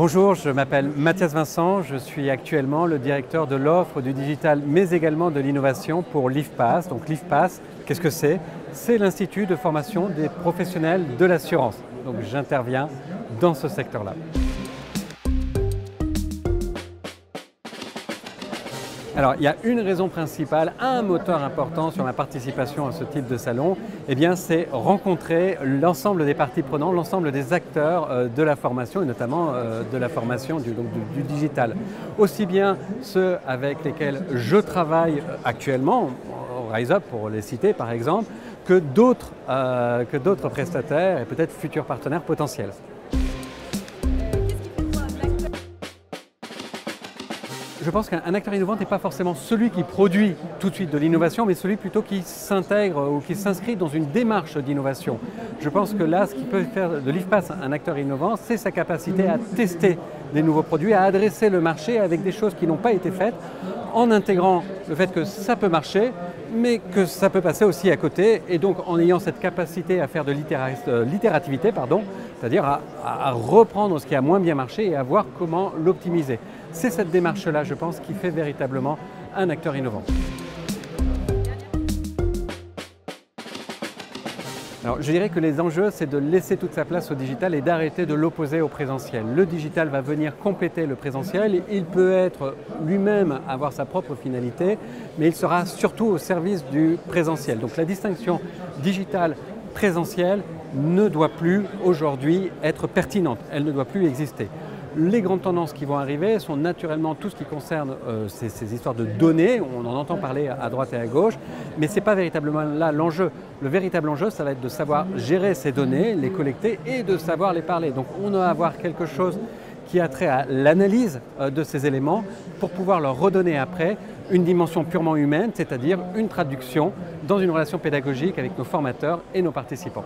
Bonjour, je m'appelle Mathias Vincent, je suis actuellement le directeur de l'offre du digital mais également de l'innovation pour l'IFPAS. Donc l'IFPAS, qu'est-ce que c'est? C'est l'Institut de formation des professionnels de l'assurance. Donc j'interviens dans ce secteur-là. Alors, il y a une raison principale, un moteur important sur ma participation à ce type de salon, c'est rencontrer l'ensemble des parties prenantes, l'ensemble des acteurs de la formation et notamment de la formation du digital. Aussi bien ceux avec lesquels je travaille actuellement, RiseUp pour les citer par exemple, que d'autres prestataires et peut-être futurs partenaires potentiels. Je pense qu'un acteur innovant n'est pas forcément celui qui produit tout de suite de l'innovation, mais celui plutôt qui s'intègre ou qui s'inscrit dans une démarche d'innovation. Je pense que là, ce qui peut faire de l'IFPAS un acteur innovant, c'est sa capacité à tester des nouveaux produits, à adresser le marché avec des choses qui n'ont pas été faites, en intégrant le fait que ça peut marcher, mais que ça peut passer aussi à côté, et donc en ayant cette capacité à faire de l'itérativité, c'est-à-dire à reprendre ce qui a moins bien marché et à voir comment l'optimiser. C'est cette démarche-là, je pense, qui fait véritablement un acteur innovant. Alors, je dirais que les enjeux, c'est de laisser toute sa place au digital et d'arrêter de l'opposer au présentiel. Le digital va venir compléter le présentiel. Il peut être lui-même avoir sa propre finalité, mais il sera surtout au service du présentiel. Donc la distinction digital-présentiel ne doit plus aujourd'hui être pertinente. Elle ne doit plus exister. Les grandes tendances qui vont arriver sont naturellement tout ce qui concerne ces histoires de données. On en entend parler à droite et à gauche, mais ce n'est pas véritablement là l'enjeu. Le véritable enjeu, ça va être de savoir gérer ces données, les collecter et de savoir les parler. Donc on va avoir quelque chose qui a trait à l'analyse de ces éléments pour pouvoir leur redonner après une dimension purement humaine, c'est-à-dire une traduction dans une relation pédagogique avec nos formateurs et nos participants.